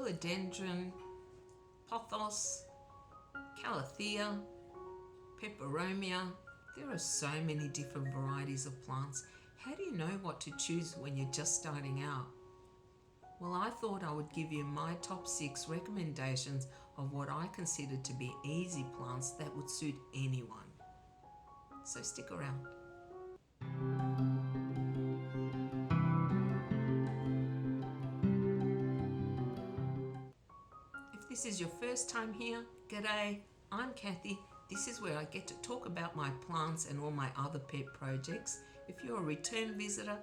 philodendron, pothos, calathea, peperomia. There are so many different varieties of plants. How do you know what to choose when you're just starting out? Well, I thought I would give you my top 6 recommendations of what I consider to be easy plants that would suit anyone. So stick around. If this is your first time here, g'day, I'm Kathy. This is where I get to talk about my plants and all my other pet projects. If you're a return visitor,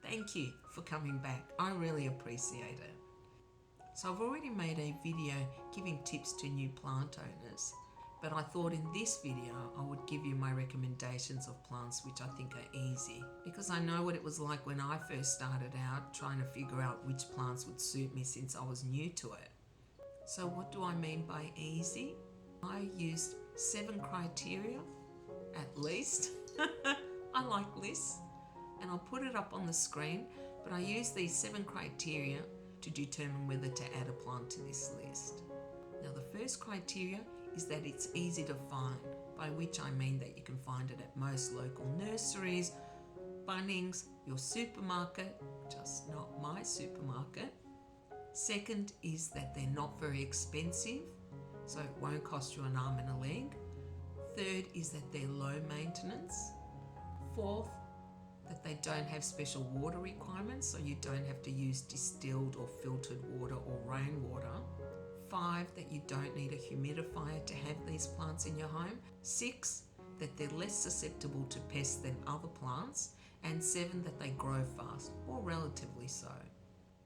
thank you for coming back. I really appreciate it. So I've already made a video giving tips to new plant owners, but I thought in this video I would give you my recommendations of plants which I think are easy, because I know what it was like when I first started out trying to figure out which plants would suit me since I was new to it. So what do I mean by easy? I used 7 criteria at least. I like lists, and I'll put it up on the screen, but I use these 7 criteria to determine whether to add a plant to this list. Now the first criteria is that it's easy to find, by which I mean that you can find it at most local nurseries, Bunnings, your supermarket, just not my supermarket. Second is that they're not very expensive, so it won't cost you an arm and a leg. Third is that they're low maintenance. Fourth, that they don't have special water requirements, so you don't have to use distilled or filtered water or rainwater. 5, that you don't need a humidifier to have these plants in your home. 6, that they're less susceptible to pests than other plants. And 7, that they grow fast, or relatively so.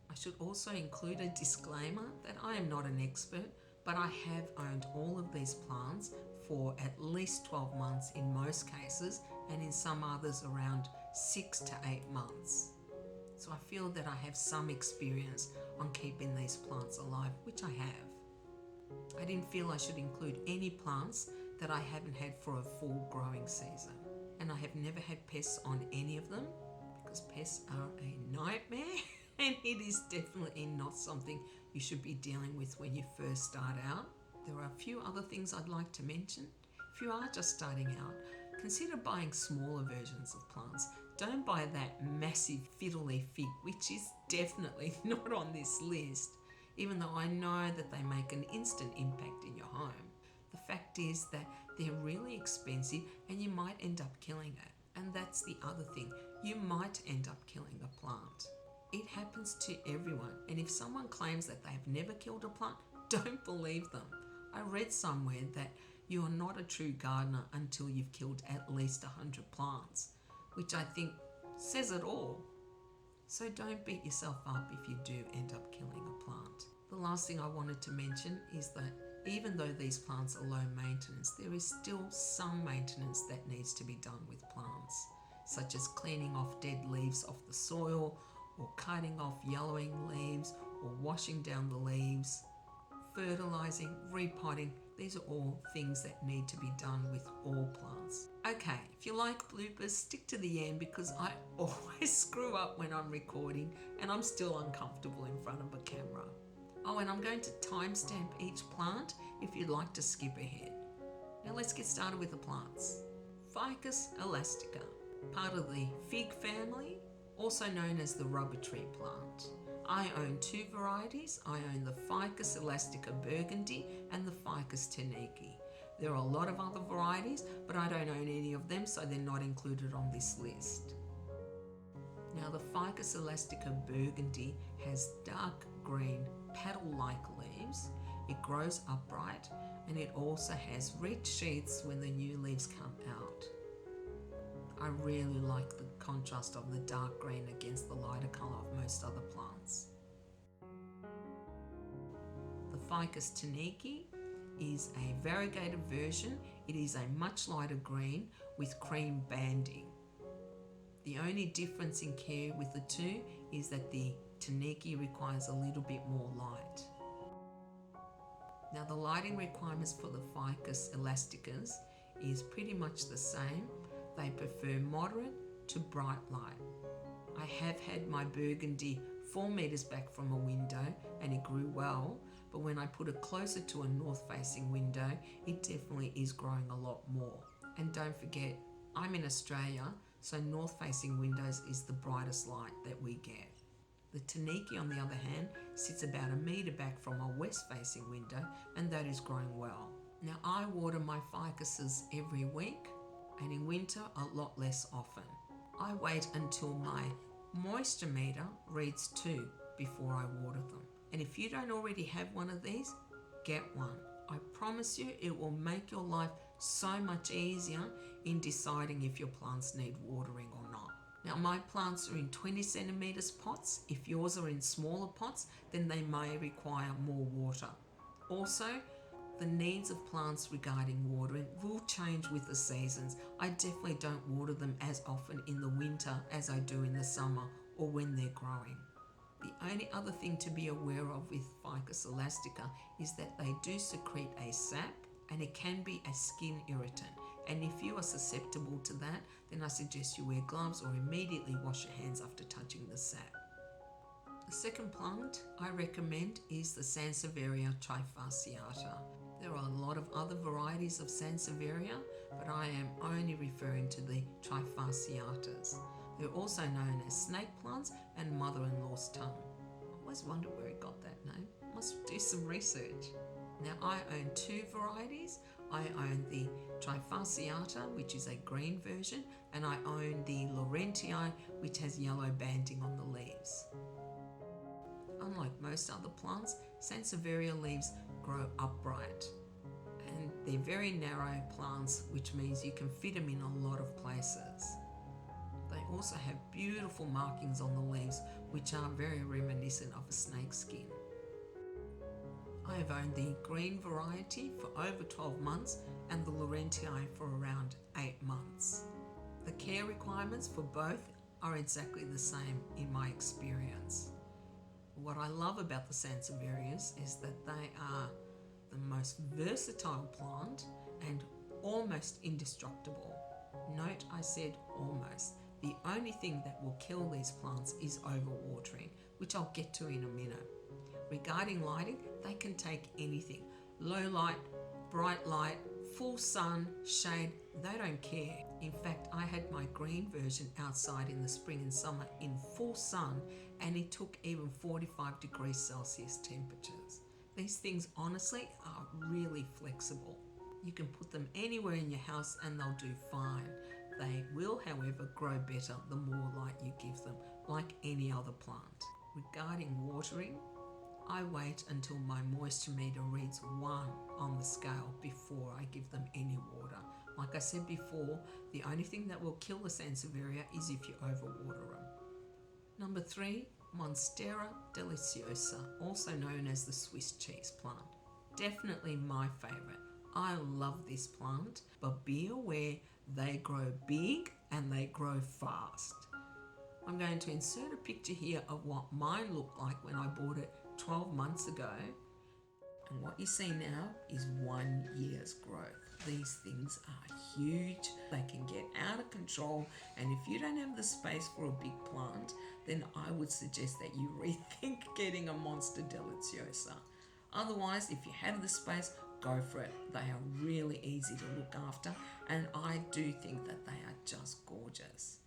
I should also include a disclaimer that I am not an expert, but I have owned all of these plants for at least 12 months in most cases, and in some others around 6 to 8 months. So I feel that I have some experience on keeping these plants alive, which I have. I didn't feel I should include any plants that I haven't had for a full growing season. And I have never had pests on any of them, because pests are a nightmare and it is definitely not something you should be dealing with when you first start out. There are a few other things I'd like to mention. If you are just starting out, consider buying smaller versions of plants. Don't buy that massive fiddly fig, which is definitely not on this list, even though I know that they make an instant impact in your home. The fact is that they're really expensive and you might end up killing it. And that's the other thing, you might end up killing a plant. It happens to everyone, and if someone claims that they've never killed a plant, don't believe them. I read somewhere that you are not a true gardener until you've killed at least 100 plants, which I think says it all. So don't beat yourself up if you do end up killing a plant. The last thing I wanted to mention is that even though these plants are low maintenance, there is still some maintenance that needs to be done with plants, such as cleaning off dead leaves off the soil, or cutting off yellowing leaves, or washing down the leaves, fertilizing, repotting. These are all things that need to be done with all plants. Okay, if you like bloopers, stick to the end, because I always screw up when I'm recording and I'm still uncomfortable in front of a camera. Oh, and I'm going to timestamp each plant if you'd like to skip ahead. Now let's get started with the plants. Ficus Elastica, part of the fig family, also known as the rubber tree plant. I own 2 varieties. I own the Ficus Elastica Burgundy and the Ficus Taniki. There are a lot of other varieties, but I don't own any of them, so they're not included on this list. Now the Ficus Elastica Burgundy has dark green petal-like leaves. It grows upright, and it also has red sheaths when the new leaves come out. I really like the contrast of the dark green against the lighter colour of most other plants. The Ficus Taniki is a variegated version. It is a much lighter green with cream banding. The only difference in care with the two is that the Taniki requires a little bit more light. Now the lighting requirements for the Ficus Elasticas is pretty much the same. They prefer moderate to bright light. I have had my burgundy 4 meters back from a window and it grew well, but when I put it closer to a north-facing window, it definitely is growing a lot more. And don't forget, I'm in Australia, so north-facing windows is the brightest light that we get. The Taniki, on the other hand, sits about a metre back from a west-facing window, and that is growing well. Now, I water my ficuses every week, and in winter a lot less often. I wait until my moisture meter reads 2 before I water them. And if you don't already have one of these, get one. I promise you it will make your life so much easier in deciding if your plants need watering or not. Now, my plants are in 20 centimetres pots. If yours are in smaller pots, then they may require more water. Also, the needs of plants regarding watering will change with the seasons. I definitely don't water them as often in the winter as I do in the summer or when they're growing. The only other thing to be aware of with Ficus Elastica is that they do secrete a sap, and it can be a skin irritant. And if you are susceptible to that, then I suggest you wear gloves or immediately wash your hands after touching the sap. The second plant I recommend is the Sansevieria Trifasciata. There are a lot of other varieties of Sansevieria, but I am only referring to the Trifasciatas. They're also known as snake plants and mother-in-law's tongue. I always wondered where he got that name. Must do some research. Now, I own 2 varieties. I own the Trifasciata, which is a green version, and I own the Laurentii, which has yellow banding on the leaves. Unlike most other plants, Sansevieria leaves grow upright, and they're very narrow plants, which means you can fit them in a lot of places. They also have beautiful markings on the leaves, which are very reminiscent of a snake skin. I have owned the green variety for over 12 months and the Laurentii for around 8 months. The care requirements for both are exactly the same in my experience. What I love about the Sansevierias is that they are the most versatile plant and almost indestructible. Note I said almost. The only thing that will kill these plants is overwatering, which I'll get to in a minute. Regarding lighting, they can take anything. Low light, bright light, full sun, shade, they don't care. In fact, I had my green version outside in the spring and summer in full sun, and it took even 45 degrees Celsius temperatures. These things honestly are really flexible. You can put them anywhere in your house and they'll do fine. They will, however, grow better the more light you give them, like any other plant. Regarding watering, I wait until my moisture meter reads 1 on the scale before I give them any water. Like I said before, the only thing that will kill the Sansevieria is if you overwater them. Number 3, Monstera Deliciosa, also known as the Swiss cheese plant. Definitely my favourite. I love this plant, but be aware they grow big and they grow fast. I'm going to insert a picture here of what mine looked like when I bought it 12 months ago, and what you see now is 1 year's growth. These things are huge, they can get out of control, and if you don't have the space for a big plant, then I would suggest that you rethink getting a Monstera Deliciosa. Otherwise, if you have the space, go for it. They are really easy to look after, and I do think that they are just gorgeous.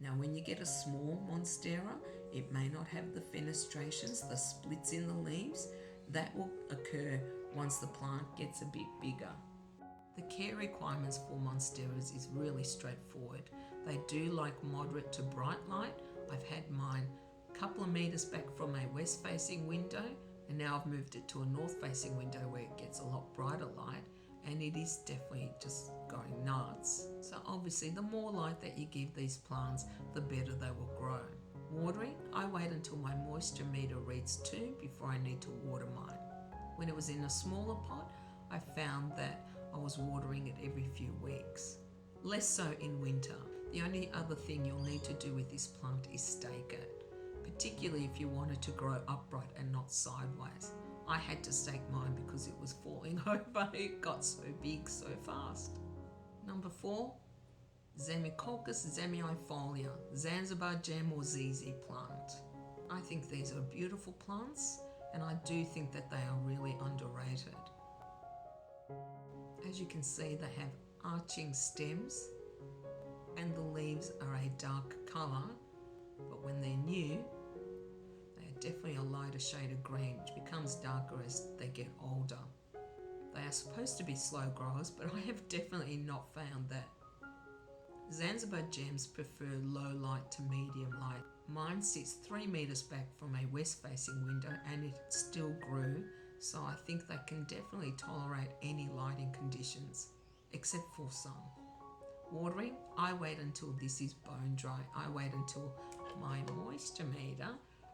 Now, when you get a small Monstera, it may not have the fenestrations, the splits in the leaves. That will occur once the plant gets a bit bigger. The care requirements for Monsteras is really straightforward. They do like moderate to bright light. I've had mine a couple of metres back from a west-facing window, and now I've moved it to a north-facing window where it gets a lot brighter light, and it is definitely just going nuts. So obviously the more light that you give these plants, the better they will grow. Watering, I wait until my moisture meter reads 2 before I need to water mine. When it was in a smaller pot, I found that I was watering it every few weeks. Less so in winter. The only other thing you'll need to do with this plant is stake it, particularly if you want it to grow upright and not sideways. I had to stake mine because it was falling over. It got so big so fast. Number 4, Zamicolcus Zamiifolia, Zanzibar gem or ZZ plant. I think these are beautiful plants, and I do think that they are really underrated. As you can see, they have arching stems and the leaves are a dark colour, but when they're new, they are definitely a lighter shade of green, which becomes darker as they get older. They are supposed to be slow growers, but I have definitely not found that. Zanzibar gems prefer low light to medium light. Mine sits 3 metres back from a west facing window and it still grew, so I think they can definitely tolerate any lighting conditions, except for sun. Watering, I wait until this is bone dry. I wait until my moisture meter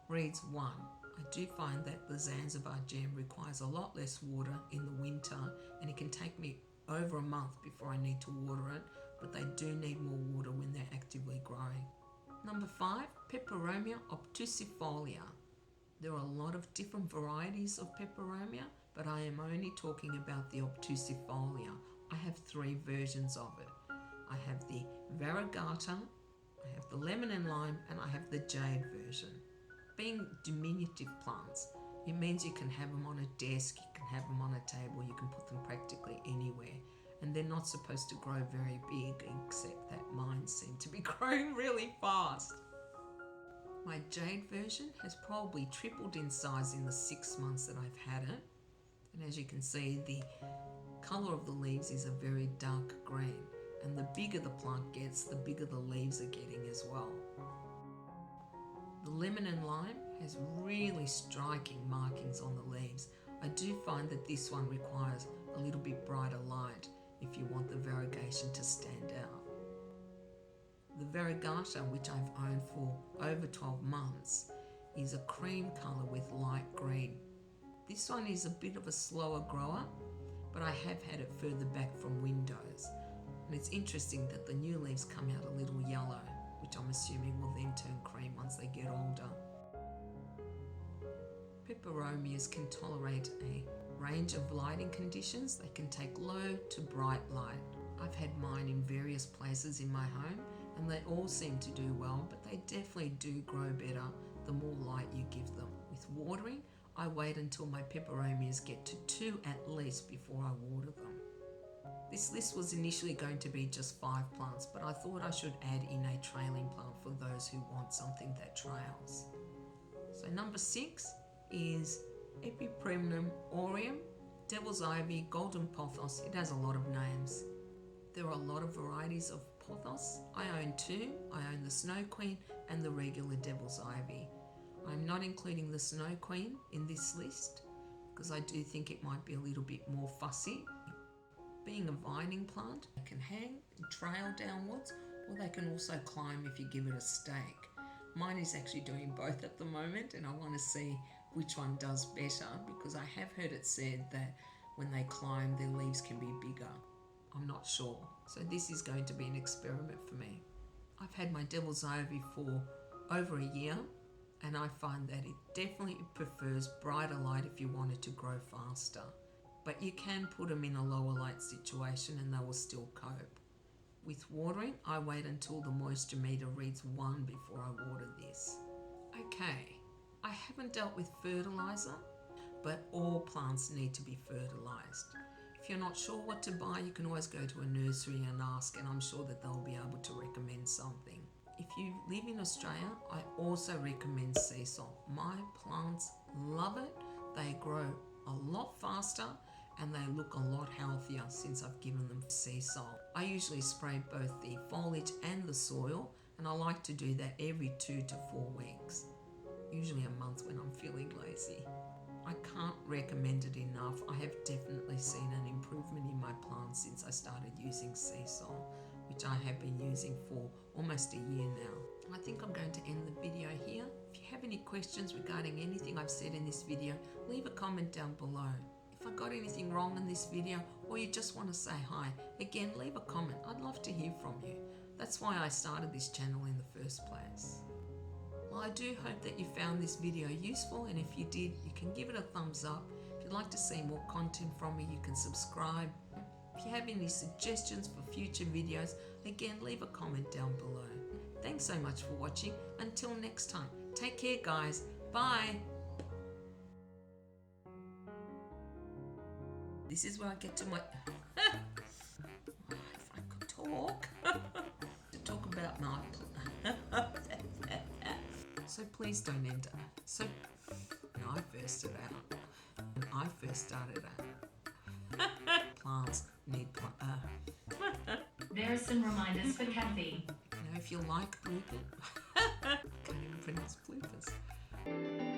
reads 1. I do find that the Zanzibar gem requires a lot less water in the winter, and it can take me over a month before I need to water it, but they do need more water when they're actively growing. Number 5, Peperomia Obtusifolia. There are a lot of different varieties of peperomia, but I am only talking about the Obtusifolia. I have 3 versions of it. I have the variegata, I have the lemon and lime, and I have the jade version. Being diminutive plants, it means you can have them on a desk, you can have them on a table, you can put them practically anywhere. And they're not supposed to grow very big, except that mine seem to be growing really fast. My jade version has probably tripled in size in the 6 months that I've had it. And as you can see, the colour of the leaves is a very dark green. And the bigger the plant gets, the bigger the leaves are getting as well. The lemon and lime has really striking markings on the leaves. I do find that this one requires a little bit brighter light if you want the variegation to stand out. The variegata, which I've owned for over 12 months, is a cream colour with light green. This one is a bit of a slower grower, but I have had it further back from windows. And it's interesting that the new leaves come out a little yellow, which I'm assuming will then turn cream once they get older. Peperomias can tolerate a range of lighting conditions. They can take low to bright light. I've had mine in various places in my home and they all seem to do well, but they definitely do grow better the more light you give them. With watering, I wait until my peperomias get to 2 at least before I water them. This list was initially going to be just 5 plants, but I thought I should add in a trailing plant for those who want something that trails. So number 6 is Epipremnum Aureum, Devil's Ivy, Golden Pothos. It has a lot of names. There are a lot of varieties of pothos. I own 2. I own the Snow Queen and the regular Devil's Ivy. I'm not including the Snow Queen in this list because I do think it might be a little bit more fussy. Being a vining plant, they can hang and trail downwards, or they can also climb if you give it a stake. Mine is actually doing both at the moment, and I want to see which one does better because I have heard it said that when they climb, their leaves can be bigger. I'm not sure. So this is going to be an experiment for me. I've had my Devil's Ivy for over a year, and I find that it definitely prefers brighter light if you want it to grow faster. But you can put them in a lower light situation and they will still cope. With watering, I wait until the moisture meter reads 1 before I water this. Okay, I haven't dealt with fertilizer, but all plants need to be fertilized. If you're not sure what to buy, you can always go to a nursery and ask, and I'm sure that they'll be able to recommend something. If you live in Australia, I also recommend sea salt. My plants love it. They grow a lot faster and they look a lot healthier since I've given them sea salt. I usually spray both the foliage and the soil, and I like to do that every 2 to 4 weeks, usually a month when I'm feeling lazy. I can't recommend it enough. I have definitely seen an improvement in my plants since I started using sea salt, which I have been using for almost a year now. I think I'm going to end the video here. If you have any questions regarding anything I've said in this video, leave a comment down below. If I got anything wrong in this video, or you just want to say hi, again, leave a comment. I'd love to hear from you. That's why I started this channel in the first place. Well, I do hope that you found this video useful, and if you did, you can give it a thumbs up. If you'd like to see more content from me, you can subscribe. If you have any suggestions for future videos, again, leave a comment down below. Thanks so much for watching. Until next time, take care guys. Bye. This is where I get to my... if I could talk. To talk about my... So please don't enter. So when I first started out, plants need... There are some reminders for Kathy. You know, if you like bloopers... Can't even pronounce bloopers.